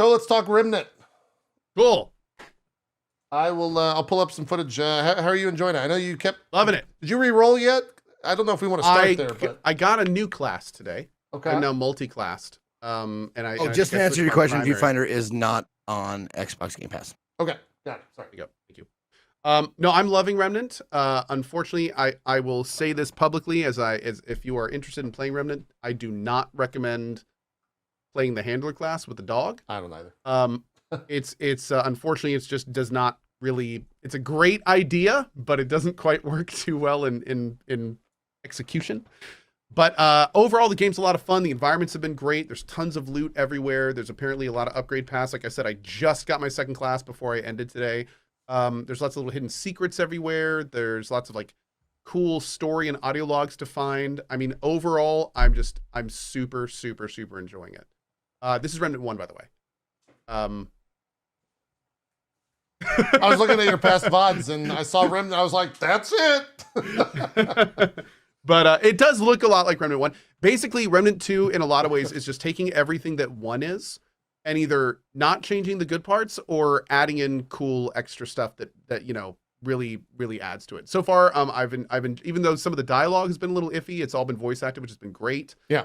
let's talk Remnant. Cool. I'll pull up some footage. How are you enjoying it? I know you kept loving it. Did you re-roll yet? I don't know if we want to start there, but I got a new class today. Okay. I'm now multi-classed. Just to answer your question, Viewfinder is not on Xbox Game Pass. Okay, got it. Sorry. Thank you. No, I'm loving Remnant. Unfortunately, I will say this publicly as if you are interested in playing Remnant, I do not recommend playing the handler class with the dog. I don't either. It's unfortunately it just does not really. It's a great idea, but it doesn't quite work too well in execution. But overall, the game's a lot of fun. The environments have been great. There's tons of loot everywhere. There's apparently a lot of upgrade paths. Like I said, I just got my second class before I ended today. There's lots of little hidden secrets everywhere. There's lots of like cool story and audio logs to find. I mean, overall, I'm super, super, super enjoying it. This is Remnant 1, by the way. I was looking at your past VODs and I saw Remnant. I was like, that's it. But it does look a lot like Remnant 1. Basically, Remnant 2, in a lot of ways, is just taking everything that 1 is and either not changing the good parts or adding in cool extra stuff that you know really adds to it. So far, I've been even though some of the dialogue has been a little iffy, it's all been voice acted, which has been great. Yeah.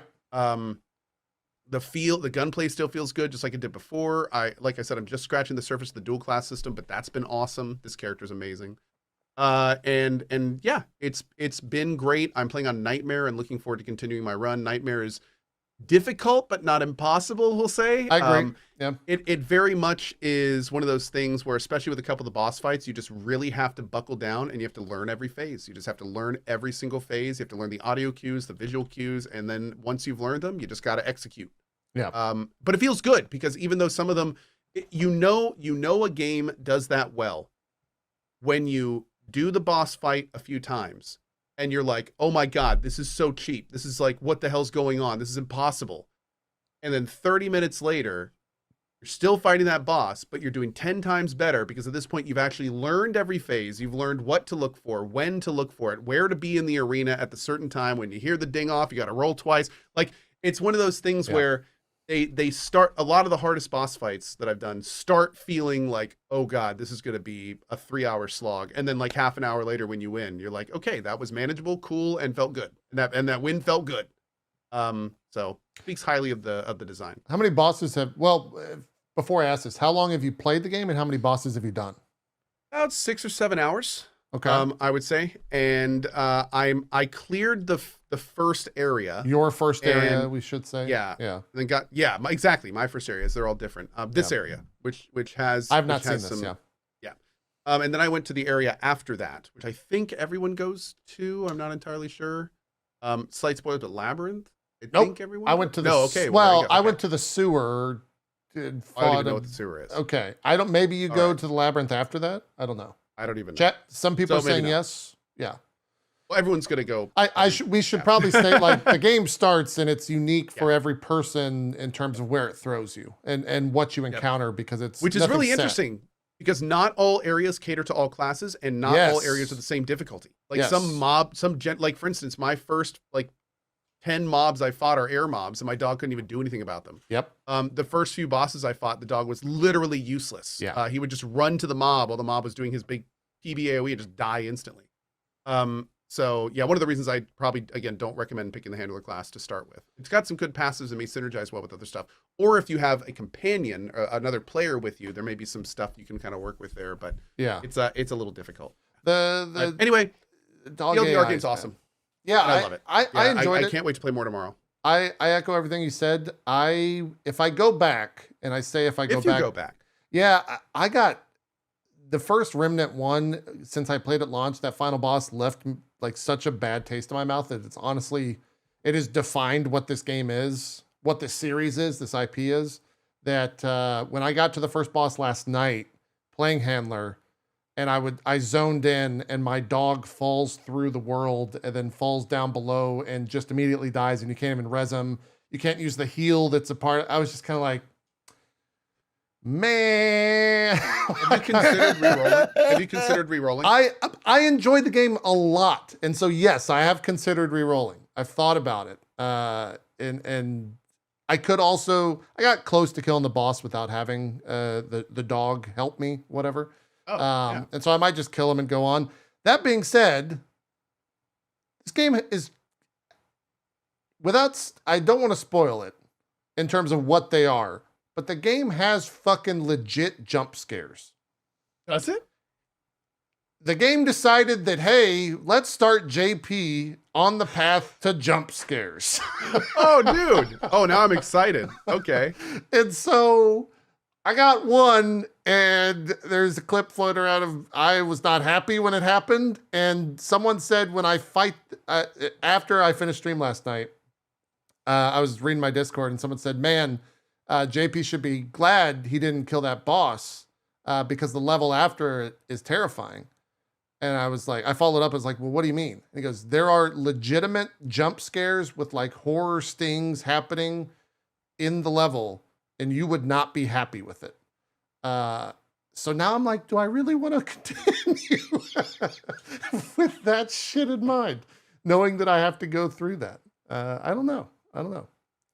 The gunplay still feels good, just like it did before. Like I said, I'm just scratching the surface of the dual class system, but that's been awesome. This character's amazing. And yeah, it's been great. I'm playing on Nightmare and looking forward to continuing my run. Nightmare is difficult, but not impossible, we'll say. I agree. Yeah. It very much is one of those things where, especially with a couple of the boss fights, you just really have to buckle down and you have to learn every phase. You just have to learn every single phase. You have to learn the audio cues, the visual cues, and then once you've learned them, you just got to execute. Yeah. But it feels good because even though some of them, you know a game does that well when you do the boss fight a few times and you're like, oh my God, this is so cheap. This is like, what the hell's going on? This is impossible. And then 30 minutes later, you're still fighting that boss, but you're doing 10 times better because at this point you've actually learned every phase. You've learned what to look for, when to look for it, where to be in the arena at the certain time. When you hear the ding off, you got to roll twice. Like, it's one of those things where they start, a lot of the hardest boss fights that I've done start feeling like, oh God, this is going to be a 3-hour slog. And then like half an hour later when you win, you're like, okay, that was manageable, cool, and felt good. And that win felt good. So speaks highly of the design. How many bosses before I ask this, how long have you played the game and how many bosses have you done? About 6 or 7 hours. Okay. I would say. And I cleared the first area. Your first area, we should say. Yeah. Yeah. And then exactly. My first areas, they're all different. This area, which has I've not seen this, yeah. And then I went to the area after that, which I think everyone goes to. I'm not entirely sure. Slight spoiler, but Labyrinth. I think everyone. I went to the okay. I went to the sewer. I don't even know what the sewer is. Okay. Maybe you go to the Labyrinth after that. I don't know. I don't even know. Chat, some people are saying yes. Yeah. Well, everyone's going to go. We should probably say, like, the game starts and it's unique for every person in terms of where it throws you and what you encounter because it's which is really interesting because not all areas cater to all classes and not all areas are the same difficulty. Like like for instance, my first like 10 mobs I fought are air mobs and my dog couldn't even do anything about them. Yep. The first few bosses I fought, the dog was literally useless. Yeah. He would just run to the mob while the mob was doing his big PB/AoE and just die instantly. So yeah, one of the reasons I probably, again, don't recommend picking the handler class to start with. It's got some good passives and may synergize well with other stuff. Or if you have a companion or another player with you, there may be some stuff you can kind of work with there, but yeah, it's a little difficult. Anyway, dog TLDR game's awesome. Yeah, I love it. I enjoyed it. I can't wait to play more tomorrow. I echo everything you said. If I go back, and I say if I go back. Yeah, I got the first Remnant 1, since I played at launch, that final boss left like such a bad taste in my mouth that it's honestly, it has defined what this game is, what this series is, this IP is, that when I got to the first boss last night playing Handler, and I zoned in and my dog falls through the world and then falls down below and just immediately dies and you can't even res him. You can't use the heal that's a part. I was just kind of like, man. Have you considered re-rolling? I enjoyed the game a lot. And so, yes, I have considered re-rolling. I've thought about it. And I got close to killing the boss without having the dog help me, whatever. And so I might just kill him and go on. That being said, this game is I don't want to spoil it in terms of what they are, but the game has fucking legit jump scares. Does it? The game decided that, hey, let's start JP on the path to jump scares. Oh, dude. Oh, now I'm excited. Okay. And so I got one, and there's a clip floating around of I was not happy when it happened. And someone said when I fight, after I finished stream last night, I was reading my Discord, and someone said, man, JP should be glad he didn't kill that boss because the level after it is terrifying. And I was like, I followed up. I was like, well, what do you mean? And he goes, there are legitimate jump scares with like horror stings happening in the level, and you would not be happy with it. So now I'm like, do I really want to continue with that shit in mind, knowing that I have to go through that? I don't know.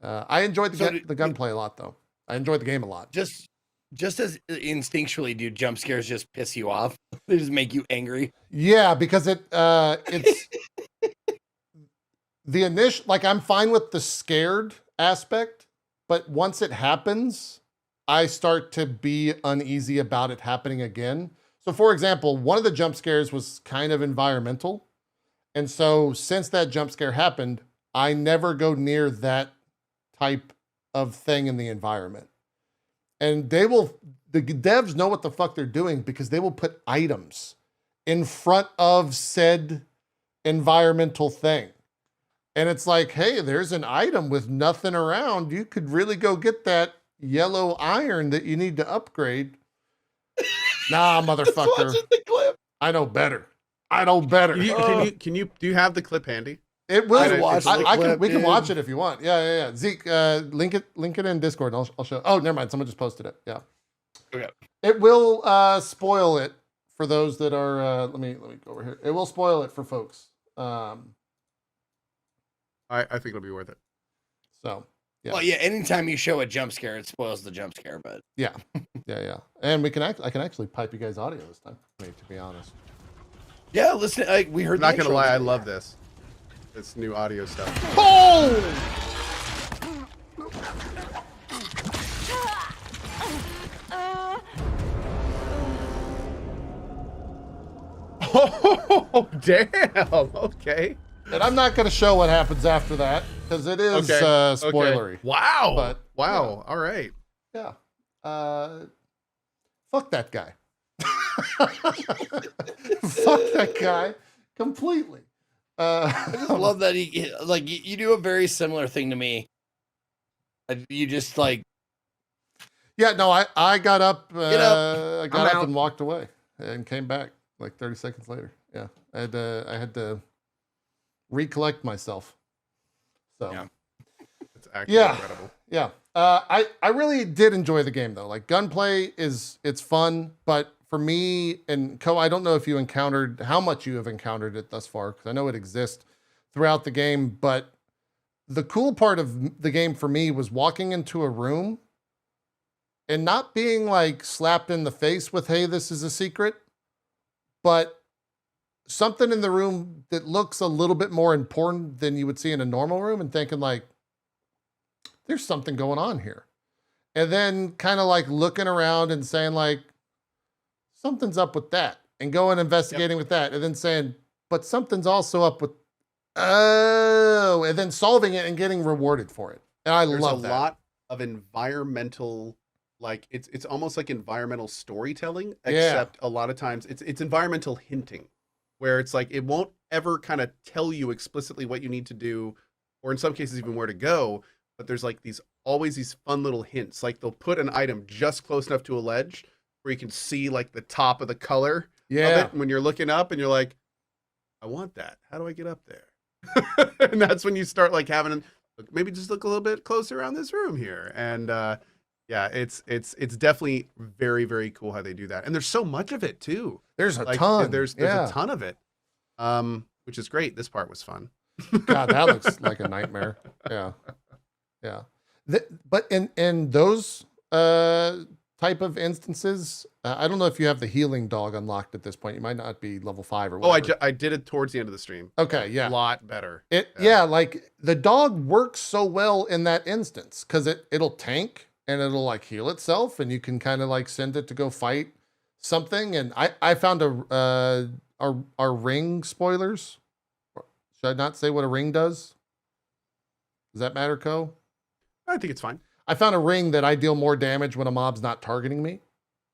I enjoyed the gunplay a lot, though. I enjoyed the game a lot. Just as instinctually, do jump scares just piss you off? They just make you angry? Yeah, because it's the initial, like I'm fine with the scared aspect, but once it happens, I start to be uneasy about it happening again. So for example, one of the jump scares was kind of environmental. And so since that jump scare happened, I never go near that type of thing in the environment. And the devs know what the fuck they're doing because they will put items in front of said environmental thing. And it's like, hey, there's an item with nothing around. You could really go get that yellow iron that you need to upgrade. Nah, motherfucker. I know better. Do you have the clip handy? It will. We can watch it if you want. Yeah. Zeke, link it in Discord. And I'll show. Oh, never mind. Someone just posted it. Yeah. Okay. It will spoil it for those that are. Let me go over here. It will spoil it for folks. I think it'll be worth it. So. Yeah. Well, yeah. Anytime you show a jump scare, it spoils the jump scare. But yeah. And I can actually pipe you guys audio this time. To be honest. Yeah. Listen. We heard. I'm not gonna lie. I love this. This new audio stuff. Oh! Oh, damn. Okay. And I'm not going to show what happens after that because it is spoilery. Okay. Wow. But, wow. Yeah. All right. Yeah. Fuck that guy. Fuck that guy completely. I just love that you do a very similar thing to me. You just like. Yeah, no, I got up. I got up and walked away and came back like 30 seconds later. Yeah, I had to recollect myself. So yeah, it's actually incredible. Yeah, I really did enjoy the game though. Like gunplay it's fun, but for me and Co, I don't know if you encountered how much you have encountered it thus far because I know it exists throughout the game. But the cool part of the game for me was walking into a room and not being like slapped in the face with, hey, this is a secret, but something in the room that looks a little bit more important than you would see in a normal room and thinking like, there's something going on here. And then kind of like looking around and saying like, something's up with that and going investigating with that. And then saying, but something's also up with, and then solving it and getting rewarded for it. And I love that. There's a lot of environmental, like it's almost like environmental storytelling, except a lot of times it's environmental hinting where it's like, it won't ever kind of tell you explicitly what you need to do, or in some cases even where to go. But there's like always these fun little hints. Like they'll put an item just close enough to a ledge where you can see like the top of the color of it. And when you're looking up and you're like, I want that. How do I get up there? And that's when you start like having, maybe just look a little bit closer around this room here. And it's definitely very, very cool how they do that. And there's so much of it too. There's a ton. There's a ton of it, which is great. This part was fun. God, that looks like a nightmare. Yeah. But in those type of instances, I don't know if you have the healing dog unlocked at this point. You might not be level 5 or whatever. I did it towards the end of the stream. Okay, yeah. A lot better. Like the dog works so well in that instance because it'll tank and it'll like heal itself, and you can kind of like send it to go fight something. And I found our ring spoilers. Should I not say what a ring does? Does that matter, Co? I think it's fine. I found a ring that I deal more damage when a mob's not targeting me.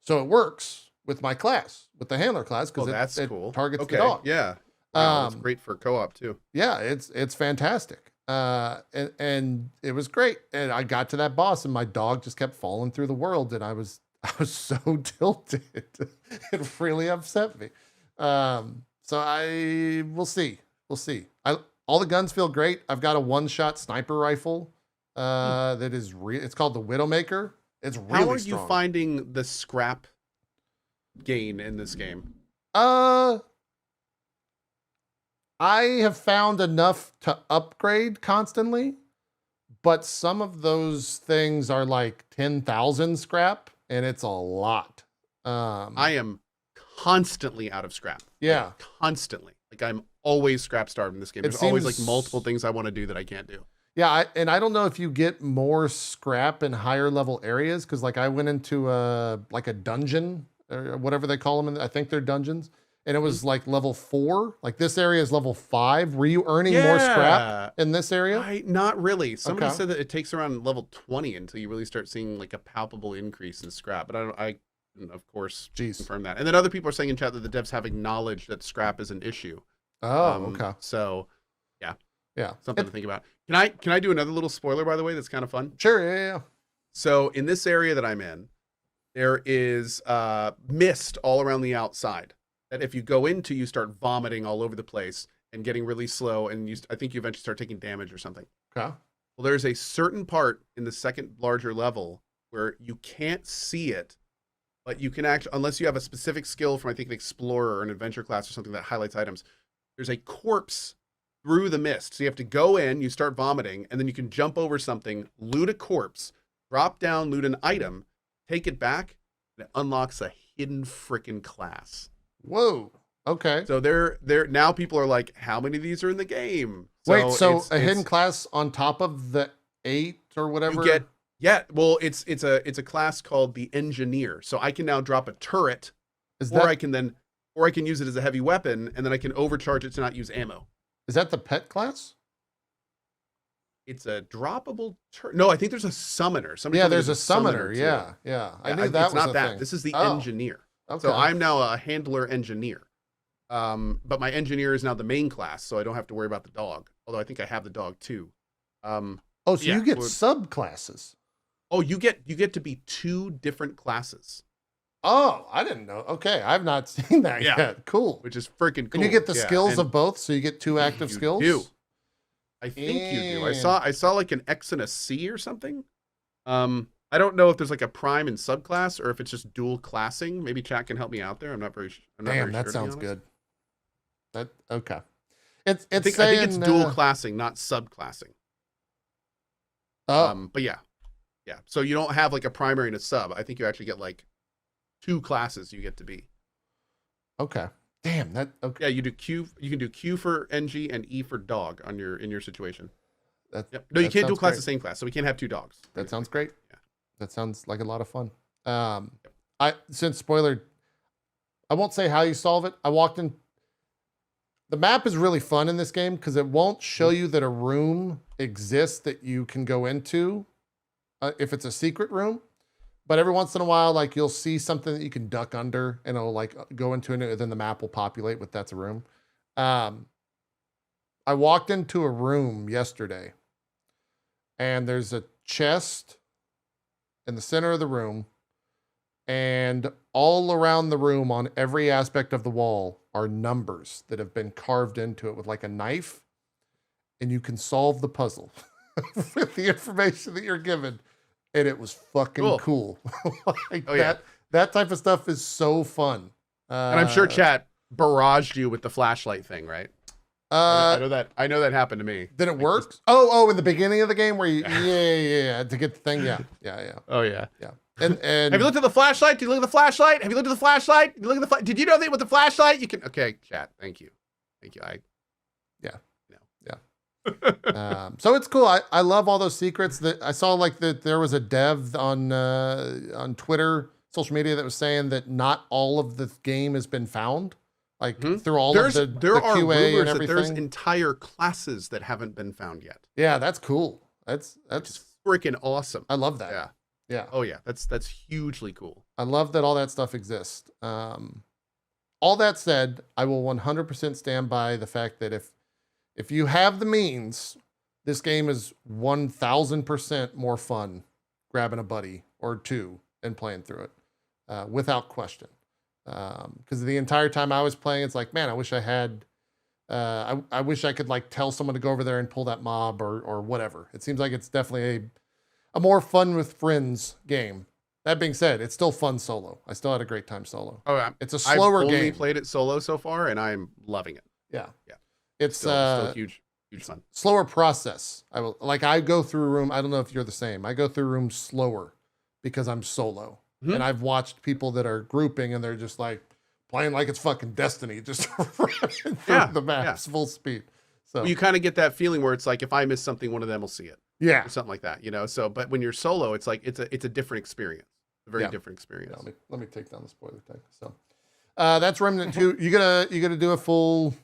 So it works with my class, with the handler class, because it cool. targets the dog. Yeah. Wow, that's great for co-op too. Yeah, it's fantastic. And it was great. And I got to that boss and my dog just kept falling through the world, and I was so tilted. It really upset me. So we'll see. We'll see. All the guns feel great. I've got a one-shot sniper rifle. That is it's called the Widowmaker. It's really How are strong. you finding the scrap gain in this game? I have found enough to upgrade constantly, but some of those things are like 10,000 scrap, and it's a lot. I am constantly out of scrap. Yeah. Like, constantly. Like I'm always scrap starved in this game. There's always like multiple things I want to do that I can't do. Yeah, and I don't know if you get more scrap in higher level areas, because like I went into a dungeon or whatever they call them. I think they're dungeons, and it was like level 4. Like this area is level 5. Were you earning more scrap in this area? Not really. Somebody said that it takes around level 20 until you really start seeing like a palpable increase in scrap. But I of course confirm that. And then other people are saying in chat that the devs have acknowledged that scrap is an issue. Oh, okay. So yeah, something to think about. Can I do another little spoiler, by the way, that's kind of fun? Sure, yeah. So in this area that I'm in, there is mist all around the outside that if you go into, you start vomiting all over the place and getting really slow, and I think you eventually start taking damage or something. Okay. Well, there's a certain part in the second larger level where you can't see it, but you can actually, unless you have a specific skill from, I think, an explorer or an adventure class or something that highlights items, there's a corpse through the mist. So you have to go in, you start vomiting, and then you can jump over something, loot a corpse, drop down, loot an item, take it back, and it unlocks a hidden frickin' class. Whoa. Okay. So they're now people are like, how many of these are in the game? Wait, so a hidden class on top of the 8 or whatever? Well, it's a class called the Engineer. So I can now drop a turret, or I can use it as a heavy weapon, and then I can overcharge it to not use ammo. Is that the pet class? It's a droppable turret. No, I think there's a summoner. There's a summoner. Yeah. I knew that was not that. thing. This is the Engineer. Okay. So I'm now a handler engineer. But my engineer is now the main class, so I don't have to worry about the dog. Although I think I have the dog too. You get subclasses. Oh, you get to be 2 different classes. Oh, I didn't know. Okay, I've not seen that yet. Cool. Which is freaking cool. And you get the skills of both, so you get 2 active skills? You do. I think you do. I saw like an X and a C or something. I don't know if there's like a prime and subclass or if it's just dual classing. Maybe chat can help me out there. I'm not very sure. That sounds good. Okay. I think it's dual classing, not subclassing. But yeah. So you don't have like a primary and a sub. I think you actually get like 2 classes you get to be. Okay. Damn, okay. Yeah, you can do Q for NG and E for dog in your situation. No, you can't do a class the same class, so we can't have 2 dogs. That sounds great. Yeah. That sounds like a lot of fun. Since spoiler, I won't say how you solve it. I walked in. The map is really fun in this game because it won't show you that a room exists that you can go into if it's a secret room. But every once in a while, like you'll see something that you can duck under and it'll like go into it, and then the map will populate with that's a room. I walked into a room yesterday and there's a chest in the center of the room, and all around the room on every aspect of the wall are numbers that have been carved into it with like a knife, and you can solve the puzzle with the information that you're given. And it was fucking cool. That type of stuff is so fun. And I'm sure chat barraged you with the flashlight thing, right? I know that happened to me. Did it work? In the beginning of the game where you to get the thing. Yeah. Oh yeah. And have you looked at the flashlight? Did you look at the flashlight? Have you looked at the flashlight? Did you look at the Did you know that with the flashlight you can? Okay, chat. Thank you. So it's cool. I love all those secrets. That I saw that there was a dev on Twitter, social media, that was saying that not all of the game has been found. Through all of the QA and everything. That there's entire classes that haven't been found yet. Yeah, that's cool. That's freaking awesome. I love that. Yeah. Oh yeah, that's hugely cool. I love that all that stuff exists. All that said, I will 100% stand by the fact that if you have the means, this game is 1,000% more fun grabbing a buddy or two and playing through it, without question. Because the entire time I was playing, it's like, man, I wish I had, I wish I could tell someone to go over there and pull that mob or whatever. It seems like it's definitely a more fun with friends game. That being said, it's still fun solo. I still had a great time solo. Oh, it's a slower game. I've only played it solo so far, and I'm loving it. Yeah. It's still huge fun. Slower process. I go through a room. I don't know if you're the same. I go through rooms slower because I'm solo. Mm-hmm. And I've watched people that are grouping and they're just playing like it's fucking Destiny, just running through the maps full speed. So you kind of get that feeling where it's like, if I miss something, one of them will see it. Yeah. Or something like that, So, but when you're solo, it's like, it's a different experience. A very different experience. Yeah, let me take down the spoiler tag. So, that's Remnant 2. You gonna do a full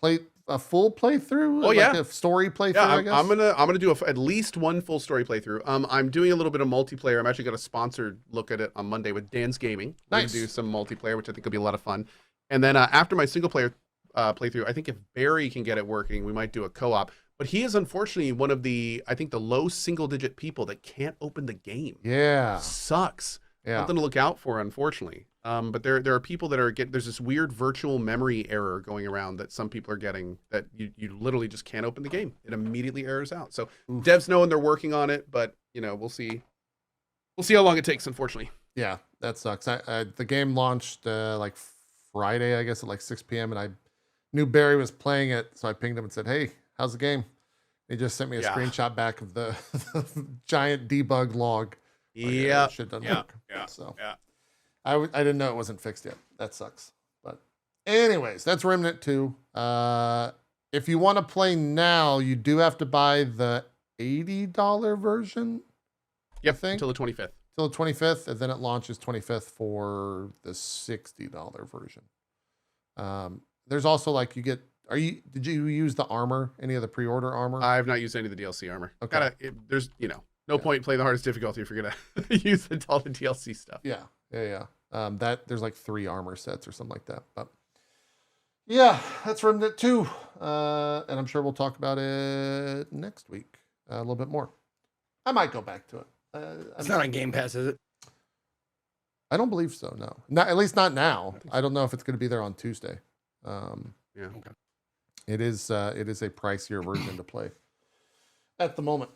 playthrough? Oh yeah, a story playthrough. Yeah, I guess I'm gonna do at least one full story playthrough. I'm doing a little bit of multiplayer. I'm actually got a sponsored look at it on Monday with Dan's Gaming. We're gonna do some multiplayer, which I think will be a lot of fun. And then after my single player playthrough, I think if Barry can get it working, we might do a co-op. But he is unfortunately one of the low single digit people that can't open the game. Yeah, sucks. Yeah, something to look out for, unfortunately. But there are people that are there's this weird virtual memory error going around that some people are getting, that you literally just can't open the game. It immediately errors out. So devs know and they're working on it, but we'll see how long it takes, unfortunately. Yeah, that sucks. The game launched Friday, I guess, at 6 p.m. and I knew Barry was playing it, so I pinged him and said, "Hey, how's the game?" He just sent me a screenshot back of the giant debug log. Yeah, shit doesn't work. Yeah. So I didn't know it wasn't fixed yet. That sucks. But anyways, that's Remnant 2. If you want to play now, you do have to buy the $80 version. Yep, until the 25th. Till the 25th, and then it launches 25th for the $60 version. There's also did you use the armor? Any of the pre-order armor? I've not used any of the DLC armor. Okay. There's no point playing the hardest difficulty if you're gonna use all the DLC stuff. Yeah. There's 3 armor sets or something like that. But yeah, that's Remnant 2. And I'm sure we'll talk about it next week a little bit more. I might go back to it. It's not on Game Pass, is it? I don't believe so. No, not at least not now. I don't know if it's going to be there on Tuesday. Yeah. It is a pricier version to play at the moment.